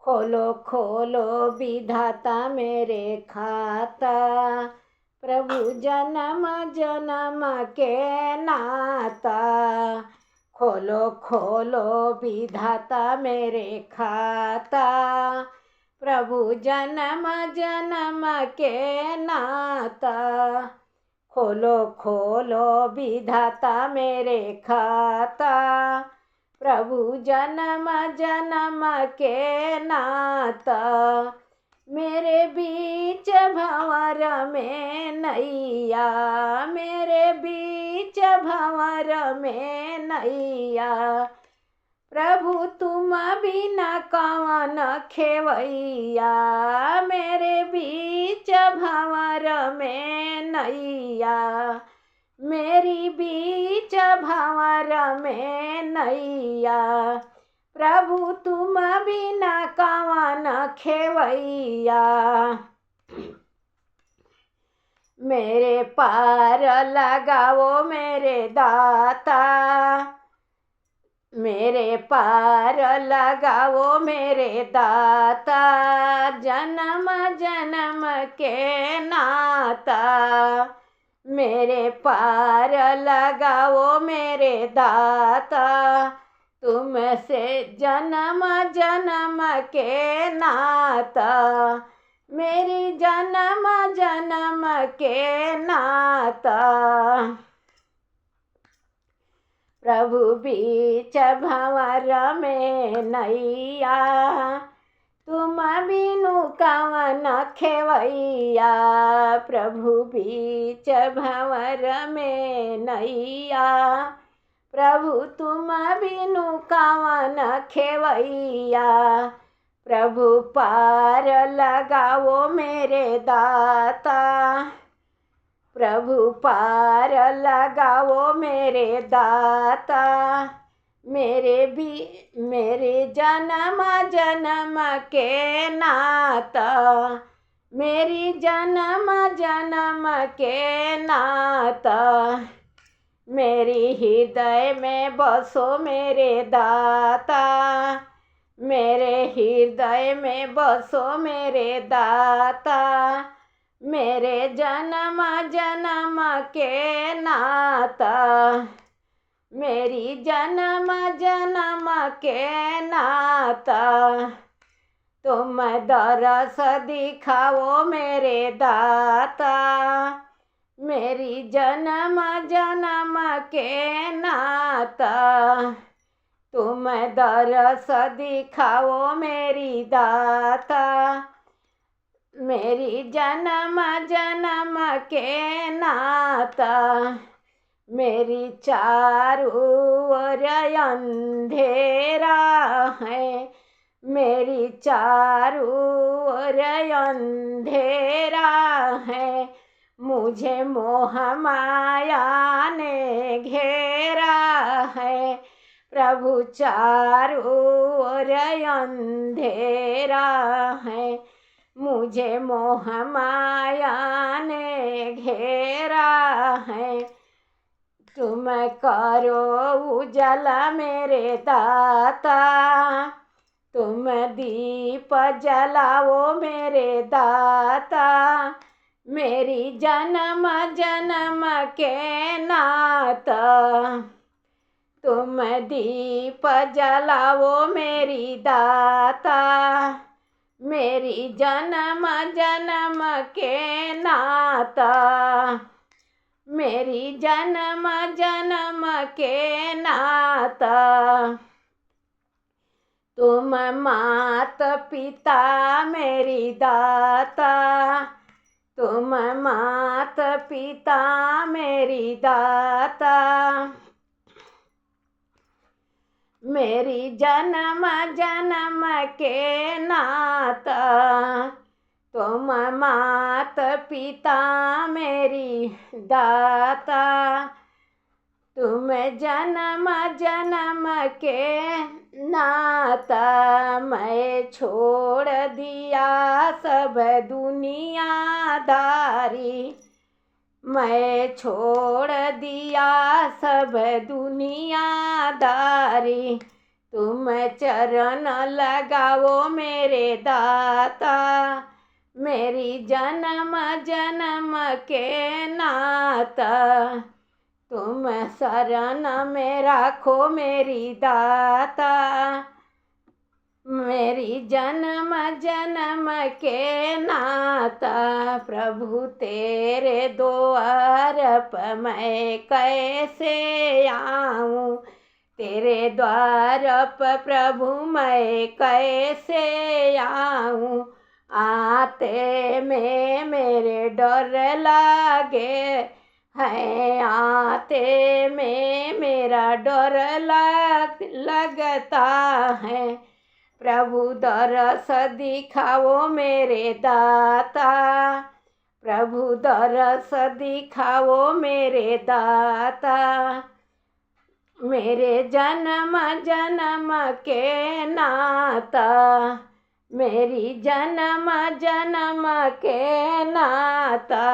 खोलो खोलो विधाता मेरे खाता, प्रभु जन्म जन्म के नाता। खोलो खोलो विधाता मेरे खाता, प्रभु जन्म जन्म के नाता। खोलो खोलो विधाता मेरे खाता, प्रभु जन्म जन्म के नाता। मेरे बीच भंवर में नैया, मेरे बीच भंवर में नैया। प्रभु तुम बिना कौन खेवैया, मेरे बीच भंवर में नैया। मेरी बीच भंवर में नैया, प्रभु तुम बिना कौन खेवैया। मेरे पार लगाओ मेरे दाता, मेरे पार लगाओ मेरे दाता। जन्म जन्म के नाता, मेरे पार लगाओ मेरे दाता। तुमसे जन्म जन्म के नाता, मेरी जन्म जन्म के नाता। प्रभु बीच भंवर में नैया, तुम बिनु कवन खेवैया। प्रभु बीच भंवर में नैया, प्रभु तुम बिनु कवन खेवैया। प्रभु पार लगाओ मेरे दाता, प्रभु पार लगाओ मेरे दाता। मेरे जन्म जन्म के नाता, मेरी जन्म जन्म के नाता। मेरी हृदय में बसो मेरे दाता, मेरे हृदय में बसो मेरे दाता। मेरे जन्म जन्म के नाता, मेरी जन्म जन्म के नाता। तुम दरस दिखाओ मेरे दाता, मेरी जन्म जन्म के नाता। तुम दरस दिखाओ मेरी दाता, मेरी जन्म जन्म के नाता। मेरी चारों ओर अंधेरा है, मेरी चारों ओर अंधेरा है। मुझे मोह माया ने घेरा है, प्रभु चारों ओर अंधेरा है। मुझे मोह माया ने घेरा है। तुम करो उजाला मेरे दाता, तुम दीप जलाओ मेरे दाता। मेरी जन्म जन्म के नाता, तुम दीप जलाओ मेरी दाता। मेरी जन्म जन्म के नाता, मेरी जन्म जन्म के नाता। तुम मात पिता मेरी दाता, तुम मात पिता मेरी दाता। मेरी जन्म जन्म के नाता, तुम मात पिता मेरी दाता। तुम जन्म जन्म के नाता। मैं छोड़ दिया सब दुनियादारी, मैं छोड़ दिया सब दुनियादारी। तुम चरण लगाओ मेरे दाता, मेरी जन्म जन्म के नाता। तुम शरण में राखो मेरी दाता, मेरी जन्म जन्म के नाता। प्रभु तेरे द्वार पर मैं कैसे आऊं, तेरे द्वार पर प्रभु मैं कैसे आऊं। आते में मेरे डर लागे है, आते में मेरा डर लगता है। प्रभु दरस दिखाओ मेरे दाता, प्रभु दरस दिखाओ मेरे दाता। मेरे जन्म जन्म के नाता, मेरी जन्म जन्म के नाता।